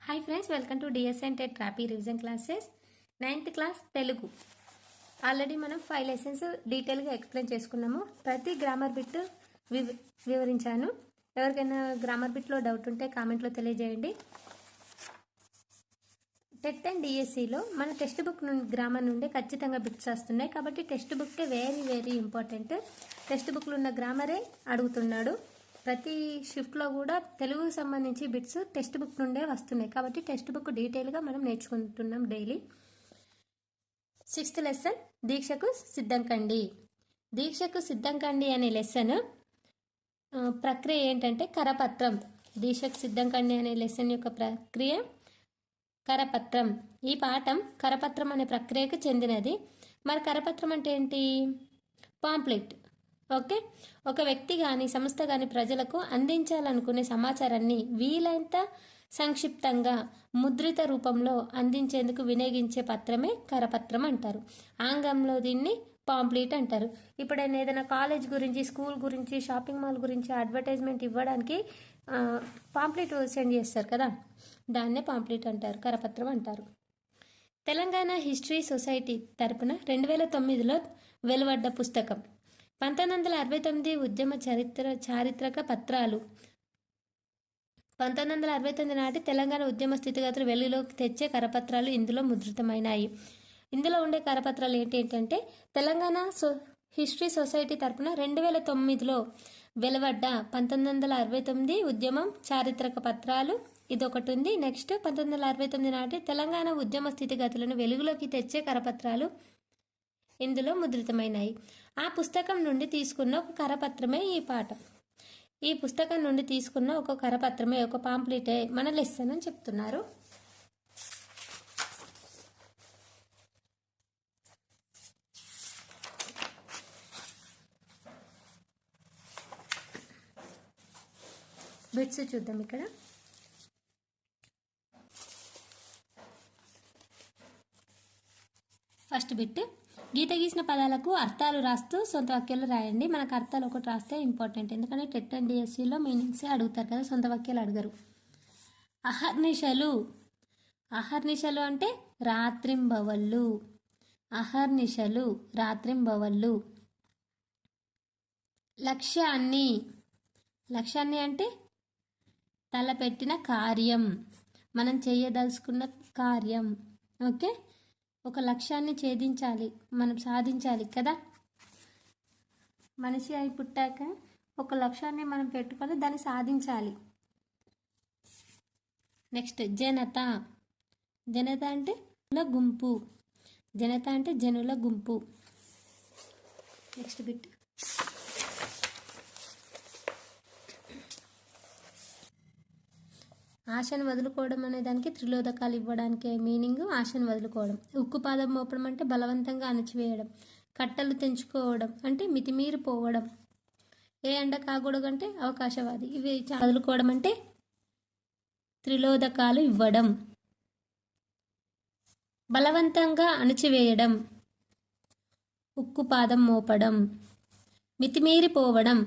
Hi friends, welcome to DSN TET ట్రాపీ revision classes. 9th class Telugu. Already మనం 5 lessons డీటెయిల్గా explain చేసుకున్నాము. ప్రతి గ్రామర్ బిట్ వివరించాను. ఎవరికైనా గ్రామర్ బిట్లో డౌట్ ఉంటే కామెంట్లో తెలియజేయండి. టెట్ అండ్ డిఎస్సిలో మన టెక్స్ట్ బుక్ నుండి గ్రామర్ నుండి ఖచ్చితంగా బిట్స్ వస్తున్నాయి. కాబట్టి టెక్స్ట్ బుక్కే వెరీ ఇంపార్టెంట్. టెక్స్ట్ బుక్లో ఉన్న గ్రామరే అడుగుతున్నాడు. ప్రతి షిఫ్ట్లో కూడా తెలుగుకు సంబంధించి బిట్స్ టెక్స్ట్ బుక్ నుండే వస్తున్నాయి. కాబట్టి టెక్స్ట్ బుక్ డీటెయిల్గా మనం నేర్చుకుంటున్నాం డైలీ. 6th లెసన్ దీక్షకు సిద్ధం కండి. దీక్షకు సిద్ధం కండి అనే లెసన్ ప్రక్రియ ఏంటంటే కరపత్రం. దీక్షకు సిద్ధం కండి అనే లెసన్ యొక్క ప్రక్రియ కరపత్రం. ఈ పాఠం కరపత్రం అనే ప్రక్రియకు చెందినది. మరి కరపత్రం అంటే ఏంటి? పాంప్లెట్. ఓకే, ఒక వ్యక్తి కానీ సంస్థ కానీ ప్రజలకు అందించాలనుకునే సమాచారాన్ని వీలైనంత సంక్షిప్తంగా ముద్రిత రూపంలో అందించేందుకు వినియోగించే పత్రమే కరపత్రం అంటారు. ఆంగ్లంలో దీన్ని పాంప్లెట్ అంటారు. ఇప్పుడైనా ఏదైనా కాలేజ్ గురించి, స్కూల్ గురించి, షాపింగ్ మాల్ గురించి అడ్వర్టైజ్మెంట్ ఇవ్వడానికి పాంప్లెట్ సెండ్ చేస్తారు కదా, దాన్నే పాంప్లెట్ అంటారు, కరపత్రం అంటారు. తెలంగాణ హిస్టరీ సొసైటీ తరపున 2009లో వెలువడ్డ పుస్తకం 1969 ఉద్యమ చారిత్రక పత్రాలు. 1969 నాటి తెలంగాణ ఉద్యమ స్థితిగతులు వెలుగులోకి తెచ్చే కరపత్రాలు ఇందులో ముద్రితమైనాయి. ఇందులో ఉండే కరపత్రాలు ఏంటంటే తెలంగాణ హిస్టరీ సొసైటీ తరపున 2009లో వెలువడ్డ 1969 ఉద్యమం చారిత్రక పత్రాలు ఇదొకటి ఉంది. నెక్స్ట్ 1969 నాటి తెలంగాణ ఉద్యమ స్థితిగతులను వెలుగులోకి తెచ్చే కరపత్రాలు ఇందులో ముద్రితమైనాయి. ఆ పుస్తకం నుండి తీసుకున్న ఒక కరపత్రమే ఈ పాఠం. ఈ పుస్తకం నుండి తీసుకున్న ఒక కరపత్రమే, ఒక పాంప్లెటే మన లెసన్ అని చెప్తున్నారు. బిట్స్ చూద్దాం. ఇక్కడ ఫస్ట్ బిట్, గీత గీసిన పదాలకు అర్థాలు రాస్తూ సొంత వాక్యాలు రాయండి. మనకు అర్థాలు ఒకటి రాస్తే ఇంపార్టెంట్, ఎందుకంటే టెట్ అండ్ డిఎస్సిలో మీనింగ్సే అడుగుతారు కదా, సొంత వాక్యాలు అడగరు. అహర్నిశలు. అహర్నిశలు అంటే రాత్రింబవళ్ళు. అహర్నిశలు రాత్రింబవళ్ళు. లక్ష్యాన్ని. లక్ష్యాన్ని అంటే తలపెట్టిన కార్యం, మనం చేయదలుచుకున్న కార్యం. ఓకే, ఒక లక్ష్యాన్ని ఛేదించాలి, మనం సాధించాలి కదా. మనిషి అయి పుట్టాక ఒక లక్ష్యాన్ని మనం పెట్టుకొని దాన్ని సాధించాలి. నెక్స్ట్ జనత. జనత అంటే గుంపు. జనత అంటే జనుల గుంపు. నెక్స్ట్ బిట్, ఆశను వదులుకోవడం అనే దానికి త్రిలోదకాలు ఇవ్వడానికి మీనింగ్ ఆశను వదులుకోవడం. ఉక్కుపాదం మోపడం అంటే బలవంతంగా అణచివేయడం. కట్టలు తెంచుకోవడం అంటే మితిమీరిపోవడం. ఏ ఎండ కాకూడదు అంటే అవకాశవాది. ఇవి వదులుకోవడం అంటే త్రిలోదకాలు ఇవ్వడం. బలవంతంగా అణచివేయడం, ఉక్కుపాదం మోపడం. మితిమీరిపోవడం,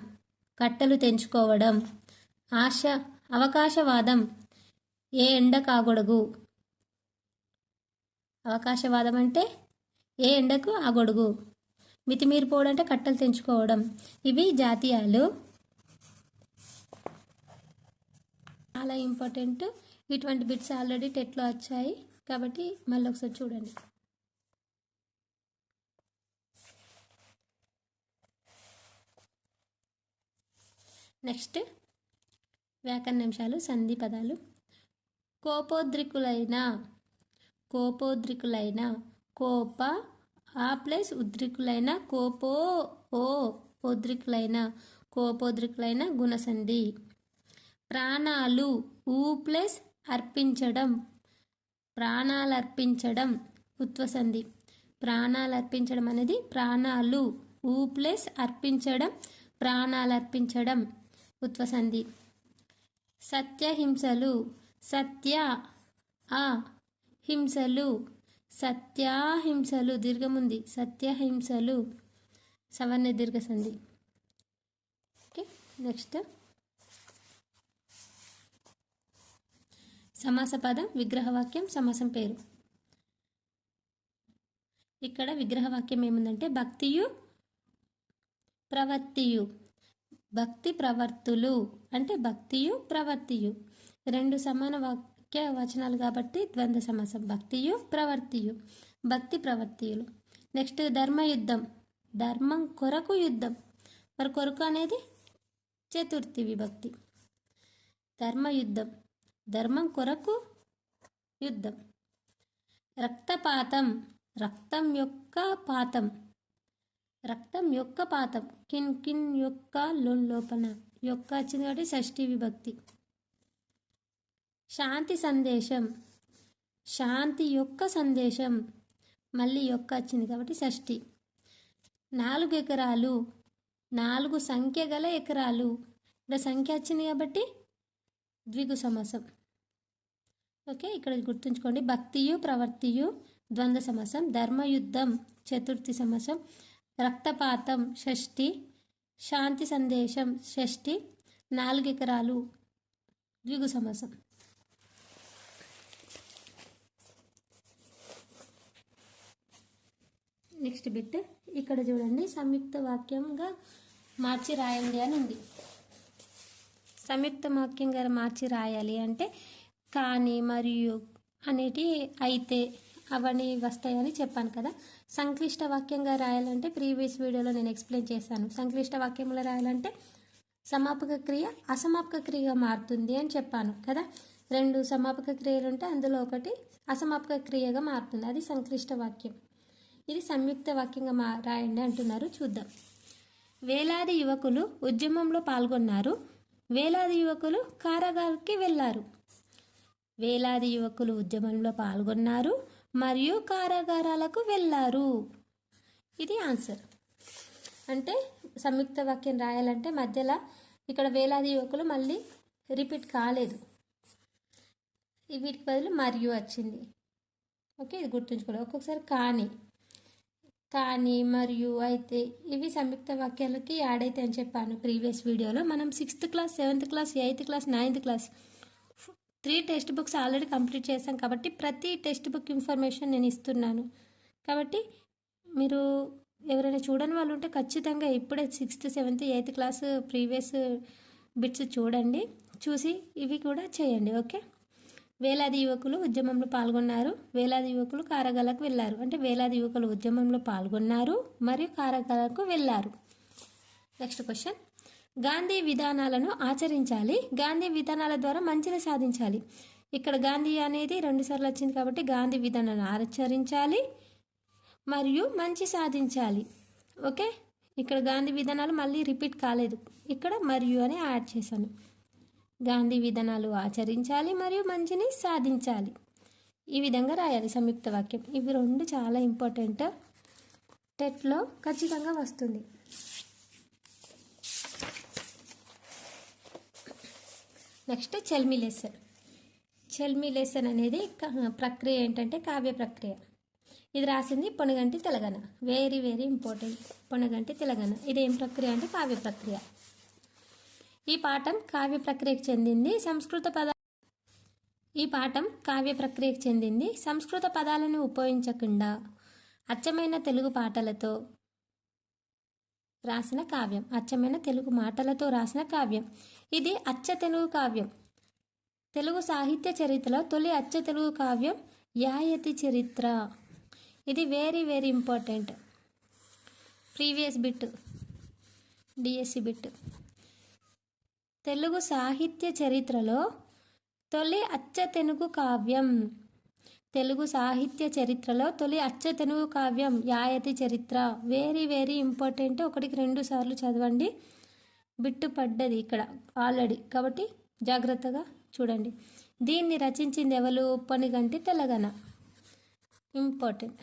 కట్టలు తెంచుకోవడం. ఆశ, అవకాశవాదం, ఏ ఎండ కాగొడుగు. అవకాశవాదం అంటే ఏ ఎండకు ఆగొడుగు. మితిమీరిపోవడం అంటే కట్టలు తెంచుకోవడం. ఇవి జాతీయాలు, చాలా ఇంపార్టెంట్. ఇటువంటి బిట్స్ ఆల్రెడీ టెట్లో వచ్చాయి కాబట్టి మళ్ళీ ఒకసారి చూడండి. నెక్స్ట్ వ్యాకరణాంశాలు, సంధి పదాలు. కోపోద్రికులైన. కోపోద్రికులైన, కోప ఆ ప్లస్ ఉద్రికులైన, కోపో ఓ ఉద్రికులైన, కోపోద్రికులైన గుణసంధి. ప్రాణాలు, ఊ ప్లస్ అర్పించడం, ప్రాణాలర్పించడం ఉత్వసంధి. ప్రాణాలర్పించడం అనేది ప్రాణాలు, ఊ ప్లస్ అర్పించడం, ప్రాణాలర్పించడం ఉత్వసంధి. సత్యహింసలు. సత్య ఆ హింసలు, సత్యాహింసలు దీర్ఘముంది, సత్యహింసలు సవర్ణ దీర్ఘ సంధి. ఓకే, నెక్స్ట్ సమాస పదం, విగ్రహవాక్యం, సమాసం పేరు. ఇక్కడ విగ్రహవాక్యం ఏముందంటే భక్తియు ప్రవర్తియు. భక్తి ప్రవర్తులు అంటే భక్తియు ప్రవర్తియు రెండు సమాన వాక్య వచనాలు కాబట్టి ద్వంద్వ సమాసం. భక్తియు ప్రవర్తియు, భక్తి ప్రవర్తియులు. నెక్స్ట్ ధర్మయుద్ధం, ధర్మం కొరకు యుద్ధం. మరి కొరకు అనేది చతుర్థి విభక్తి. ధర్మయుద్ధం, ధర్మం కొరకు యుద్ధం. రక్తపాతం, రక్తం యొక్క పాతం, రక్తం యొక్క పాతం. కిన్ కిన్ యొక్క లోపన యొక్క వచ్చింది కాబట్టి షష్ఠి విభక్తి. శాంతి సందేశం, శాంతి యొక్క సందేశం, మళ్ళీ యొక్క వచ్చింది కాబట్టి షష్ఠి. 4 ఎకరాలు, 4 సంఖ్య గల ఎకరాలు. ఇక్కడ సంఖ్య వచ్చింది కాబట్టి ద్విగు సమాసం. ఓకే, ఇక్కడ గుర్తుంచుకోండి. భక్తియు ప్రవర్తియు ద్వంద్వ సమాసం, ధర్మయుద్ధం చతుర్థి సమాసం, రక్తపాతం షష్ఠి, శాంతి సందేశం షష్ఠి, 4 ఎకరాలు ద్విగు సమాసం. నెక్స్ట్ బిట్ ఇక్కడ చూడండి, సంయుక్త వాక్యంగా మార్చి రాయండి అని ఉంది. సంయుక్త వాక్యంగా మార్చి రాయాలి అంటే కానీ, మరియు అనేటి అయితే అవన్నీ వస్తాయని చెప్పాను కదా. సంక్లిష్ట వాక్యంగా రాయాలంటే ప్రీవియస్ వీడియోలో నేను ఎక్స్ప్లెయిన్ చేశాను. సంక్లిష్ట వాక్యంలో రాయాలంటే సమాపక క్రియ అసమాపక క్రియగా మారుతుంది అని చెప్పాను కదా. 2 సమాపక క్రియలు ఉంటే అందులో ఒకటి అసమాపక క్రియగా మారుతుంది, అది సంక్లిష్ట వాక్యం. ఇది సంయుక్త వాక్యంగా రాయండి అంటున్నారు. చూద్దాం. వేలాది యువకులు ఉద్యమంలో పాల్గొన్నారు, వేలాది యువకులు కారాగారానికి వెళ్ళారు. వేలాది యువకులు ఉద్యమంలో పాల్గొన్నారు మరియు కారాగారాలకు వెళ్ళారు. ఇది ఆన్సర్. అంటే సంయుక్త వాక్యం రాయాలంటే మధ్యలో ఇక్కడ వేలాది యువకులు మళ్ళీ రిపీట్ కాలేదు, వీటికి బదులు మరియు వచ్చింది. ఓకే, ఇది గుర్తుంచుకోవాలి. ఒక్కొక్కసారి కానీ మరియు అయితే ఇవి సంయుక్త వాక్యాలకి యాడ్ అయితే అని చెప్పాను ప్రీవియస్ వీడియోలో. మనం 6th class 7th class 8th class 9th class 3 text books already complete చేశాం కాబట్టి ప్రతి టెక్స్ట్ బుక్ ఇన్ఫర్మేషన్ నేను ఇస్తున్నాను. కాబట్టి మీరు ఎవరైనా చూడని వాళ్ళు ఉంటే ఖచ్చితంగా ఇప్పుడే 6th 7th 8th class previous bits చూడండి, చూసి ఇవి కూడా చేయండి. ఓకే, వేలాది యువకులు ఉద్యమంలో పాల్గొన్నారు, వేలాది యువకులు కారాగారాలకు వెళ్ళారు. అంటే వేలాది యువకులు ఉద్యమంలో పాల్గొన్నారు మరియు కారాగారాలకు వెళ్ళారు. నెక్స్ట్ క్వశ్చన్, గాంధీ విధానాలను ఆచరించాలి, గాంధీ విధానాల ద్వారా మంచిని సాధించాలి. ఇక్కడ గాంధీ అనేది 2 సార్లు వచ్చింది కాబట్టి గాంధీ విధానాలను ఆచరించాలి మరియు మంచి సాధించాలి. ఓకే, ఇక్కడ గాంధీ విధానాలు మళ్ళీ రిపీట్ కాలేదు, ఇక్కడ మరియు అని యాడ్ చేశాను. గాంధీ విధానాలు ఆచరించాలి మరియు మంచిని సాధించాలి. ఈ విధంగా రాయాలి సంయుక్త వాక్యం. ఇవి 2 చాలా ఇంపార్టెంట్, టెట్లో ఖచ్చితంగా వస్తుంది. నెక్స్ట్ చెల్మి లెసన్. చెల్మి లెసన్ అనేది ప్రక్రియ ఏంటంటే కావ్య ప్రక్రియ. ఇది రాసింది Ponaganti Telangana. Very very important, Ponaganti Telangana. ఇది ఏం ప్రక్రియ అంటే కావ్య ప్రక్రియ. ఈ పాఠం కావ్య ప్రక్రియకు చెందింది. సంస్కృత పదాలను ఉపయోగించకుండా అచ్చమైన తెలుగు పాటలతో రాసిన కావ్యం, అచ్చమైన తెలుగు మాటలతో రాసిన కావ్యం. ఇది అచ్చ తెలుగు కావ్యం. తెలుగు సాహిత్య చరిత్రలో తొలి అచ్చ తెలుగు కావ్యం యాయతి చరిత్ర. ఇది very very important, previous bit, DSC bit. Telugu సాహిత్య చరిత్రలో తొలి అచ్చ తెలుగు కావ్యం, తెలుగు సాహిత్య చరిత్రలో తొలి అచ్చ తెలుగు కావ్యం యాయతి చరిత్ర. వెరీ వెరీ ఇంపార్టెంట్, 1కి 2 సార్లు చదవండి. బిట్టు పడ్డది ఇక్కడ ఆల్రెడీ కాబట్టి జాగ్రత్తగా చూడండి. దీన్ని రచించింది ఎవరు? పొనగంటి తెలంగాణ. ఇంపార్టెంట్,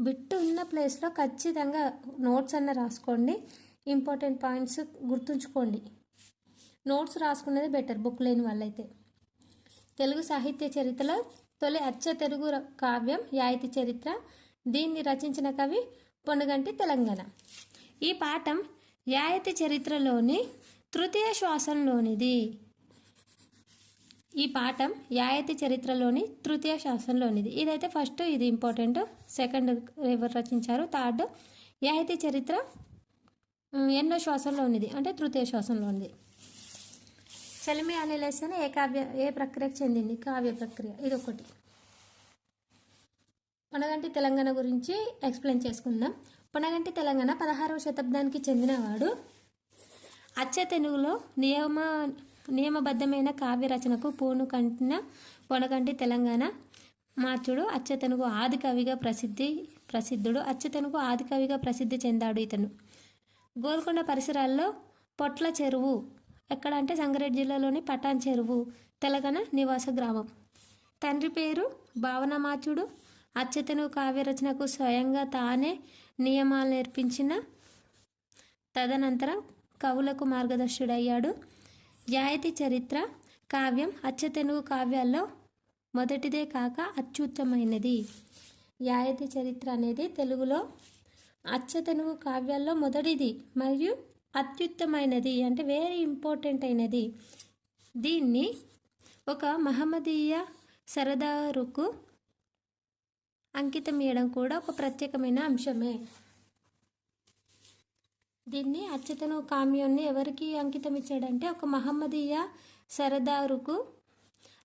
బిట్టు ఉన్న ప్లేస్లో ఖచ్చితంగా నోట్స్ అన్న రాసుకోండి, ఇంపార్టెంట్ పాయింట్స్ గుర్తుంచుకోండి. నోట్స్ రాసుకునేది బెటర్ బుక్ లేని వాళ్ళైతే. తెలుగు సాహిత్య చరిత్రలో తొలి అచ్చ తెలుగు కావ్యం యాయతి చరిత్ర. దీన్ని రచించిన కవి పొనగంటి తెలంగాణ. ఈ పాఠం యాయతి చరిత్రలోని తృతీయ శ్వాసంలోనిది. ఈ పాఠం యాయతి చరిత్రలోని తృతీయ శాసనంలోనిది. ఇదైతే ఫస్ట్, ఇది ఇంపార్టెంట్. సెకండ్ ఎవరు రచించారు? థర్డ్. యాయతి చరిత్ర ఎన్నో శ్వాసంలో ఉన్నది అంటే తృతీయ శ్వాసంలో ఉంది. చలిమి అనే లెసన్ ఏ ప్రక్రియకు చెందింది? కావ్య ప్రక్రియ. ఇది ఒకటి. పొనగంటి తెలంగాణ గురించి ఎక్స్ప్లెయిన్ చేసుకుందాం. పొనగంటి తెలంగాణ 16వ శతాబ్దానికి చెందినవాడు. అచ్చ తెలుగులో నియమబద్ధమైన కావ్య రచనకు పూనుకంటిన పొనగంటి తెలంగాణ మార్చుడు. అచ్చతెనుగు ఆది కవిగా ప్రసిద్ధుడు. అచ్చతెనుగు ఆది కవిగా ప్రసిద్ధి చెందాడు ఇతను. గోల్కొండ పరిసరాల్లో పొట్ల చెరువు ఎక్కడ అంటే సంగారెడ్డి జిల్లాలోని పటాన్ చెరువు తెలంగాణ నివాస గ్రామం. తండ్రి పేరు భావనమాచుడు. అచ్చతెనుగు కావ్య రచనకు స్వయంగా తానే నియమాలు నేర్పించిన తదనంతరం కవులకు మార్గదర్శుడయ్యాడు. యాయతి చరిత్ర కావ్యం అచ్చతెనుగు కావ్యాల్లో మొదటిదే కాక అత్యుత్తమైనది. యాయతి చరిత్ర అనేది తెలుగులో అచ్చతెనుగు కావ్యాల్లో మొదటిది మరియు అత్యుత్తమైనది అంటే వెరీ ఇంపార్టెంట్ అయినది. దీన్ని ఒక మహమ్మదీయ సరదారుకు అంకితం ఇవ్వడం కూడా ఒక ప్రత్యేకమైన అంశమే. దీన్ని అచ్చతెనుగు కావ్యాన్ని ఎవరికి అంకితం ఇచ్చాడంటే ఒక మహమ్మదీయ సరదారుకు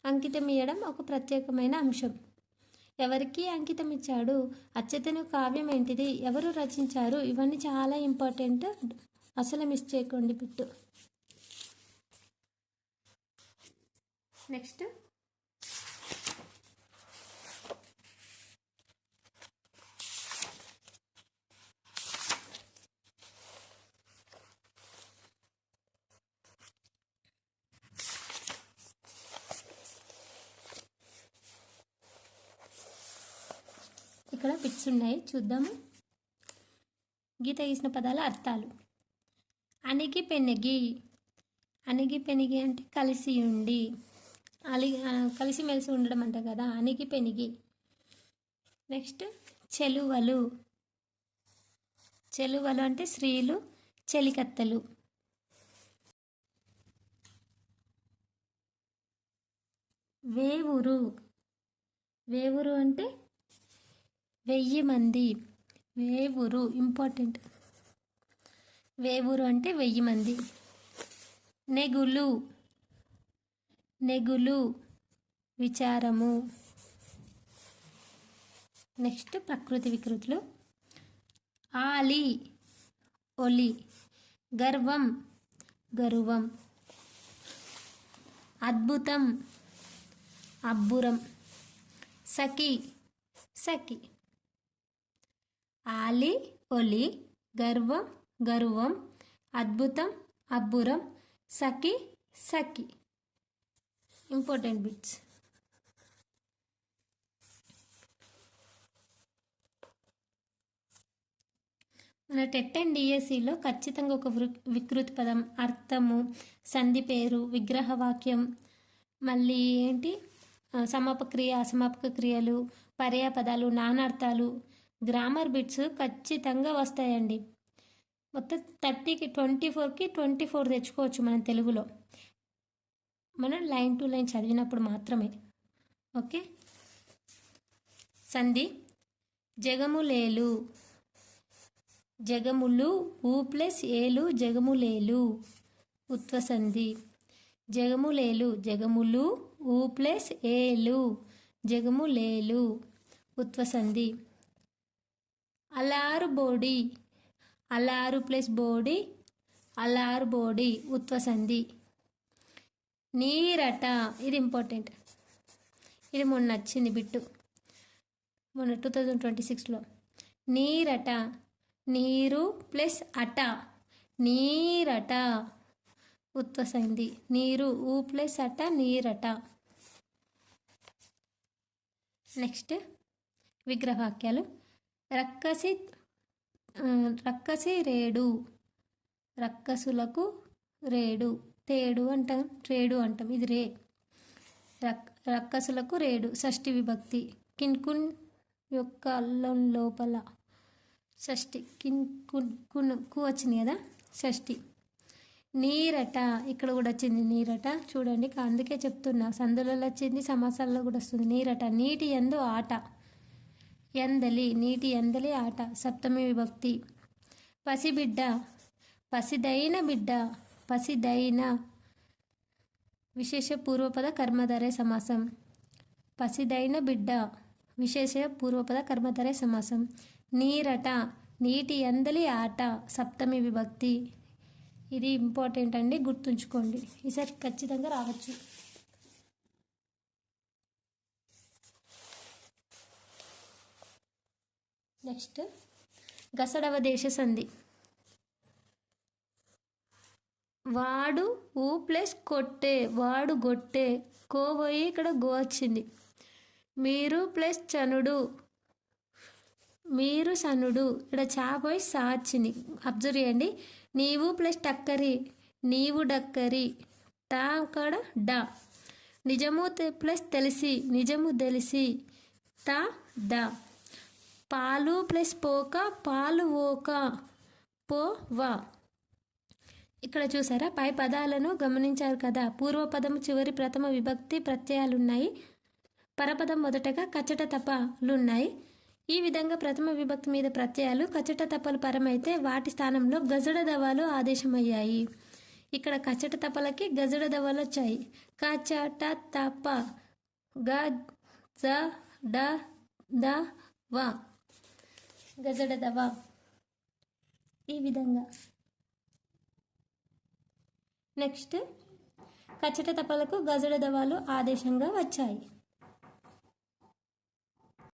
అంకితం ఇవ్వడం ఒక ప్రత్యేకమైన అంశం. ఎవరికి అంకితం ఇచ్చాడు? అచ్చతెనుగు కావ్యం ఏంటిది? ఎవరు రచించారు? ఇవన్నీ చాలా ఇంపార్టెంట్. అసలు మిస్ చేయకండి బిట్టు. నెక్స్ట్ ఇక్కడ బిట్స్ ఉన్నాయి, చూద్దాము. గీత గీసిన పదాల అర్థాలు. అణిగి పెనిగి. అణిగి పెనిగి అంటే కలిసి ఉండి, కలిసిమెలిసి ఉండడం అంట కదా, అణిగి పెనిగి. నెక్స్ట్ చెలువలు. చెలువలు అంటే స్త్రీలు, చెలికత్తెలు. వేవురు. వేవురు అంటే 1000 మంది. వేవురు ఇంపార్టెంట్. వేవురు అంటే 1000 మంది. నెగులు. నెగులు విచారము. నెక్స్ట్ ప్రకృతి వికృతులు. ఆలి ఒలి. గర్వం గర్వం. అద్భుతం అబ్బురం. సఖి సఖి. ఆలి ఒలి, గర్వం గర్వం, అద్భుతం అబ్బురం, సఖి సఖి. Important bits. మన టెట్ అండ్ డిఎస్సిలో ఖచ్చితంగా ఒక వికృతి పదం, అర్థము, సంధి పేరు, విగ్రహవాక్యం, మళ్ళీ ఏంటి సమాపక క్రియ, అసమాపక క్రియలు, పర్యాపదాలు, నానార్థాలు, గ్రామర్ బిట్స్ ఖచ్చితంగా వస్తాయండి. మొత్తం 30కి 24కి 24 తెచ్చుకోవచ్చు మనం తెలుగులో, మనం లైన్ టు లైన్ చదివినప్పుడు మాత్రమే. ఓకే. సంధి. జగములేలు. జగములు ఊ ప్లస్ ఏలు, జగములేలు. ఉత్వసంధి. జగములేలు. జగములు ఊ ప్లస్ ఏలు, జగములేలు. ఉత్వసంధి. అలారు బోడి. అలారు ప్లస్ బోడి, అలారు బోడి. ఉత్వసంధి. నీరట. ఇది ఇంపార్టెంట్. ఇది మొన్న వచ్చింది బిట్టు, మొన్న 2026లో. నీరట. నీరు ప్లస్ అట, నీరట. ఉత్వసంధి. నీరు ఊ ప్లస్ అట, నీరట. నెక్స్ట్ విగ్రహవాక్యాలు. రక్కసి. రక్కసి రేడు. రక్కసులకు రేడు. తేడు అంటాం, రేడు అంటాం, ఇది రే. రక్కసులకు రేడు. షష్ఠి విభక్తి. కిన్కున్ యొక్క అల్లం లోపల. షష్ఠి. కిన్కున్ కు వచ్చింది కదా, షష్ఠి. నీరట, ఇక్కడ కూడా వచ్చింది నీరట. చూడండి, అందుకే చెప్తున్నా, సందులలో వచ్చింది, సమాసాల్లో కూడా వస్తుంది నీరట. నీటి యందు ఆట, ఎందలి, నీటి ఎందలి ఆట, సప్తమి విభక్తి. పసిబిడ్డ, పసిదైన బిడ్డ, పసిదైన, విశేష పూర్వపద కర్మధారయ సమాసం. పసిదైన బిడ్డ, విశేష పూర్వపద కర్మధారయ సమాసం. నీరట, నీటి ఎందలి ఆట, సప్తమి విభక్తి. ఇది ఇంపార్టెంట్ అండి, గుర్తుంచుకోండి, ఈసారి ఖచ్చితంగా రావచ్చు. నెక్స్ట్ గసడవ దేశ సంధి. వాడు ఊ ప్లస్ కొట్టే, వాడు గొట్టే, కో పోయి ఇక్కడ గో వచ్చింది. మీరు ప్లస్ చనుడు, మీరు సనుడు, ఇక్కడ చా పోయి సా వచ్చింది. అబ్జర్వ్ చేయండి. నీవు ప్లస్ టక్కరి, నీవు డక్కరి, టా అక్కడ డా. నిజము ప్లస్ తెలిసి, నిజము తెలిసి, తా దా. పాలు ప్లస్ పోక, పాలు ఓక, పో వా. ఇక్కడ చూసారా, పై పదాలను గమనించారు కదా. పూర్వపదము చివరి ప్రథమ విభక్తి ప్రత్యయాలున్నాయి. పరపదం మొదటగా కచట తపాలున్నాయి. ఈ విధంగా ప్రథమ విభక్తి మీద ప్రత్యయాలు కచట తపలు పరమైతే వాటి స్థానంలో గజడ దవాలు ఆదేశమయ్యాయి. ఇక్కడ కచట తపలకి గజడ దవాలు వచ్చాయి. కచట తప, గ జ డ ద వ, గజడ దవ. ఈ విధంగా నెక్స్ట్ కచట తపలకు గజడ దవాలు ఆదేశంగా వచ్చాయి.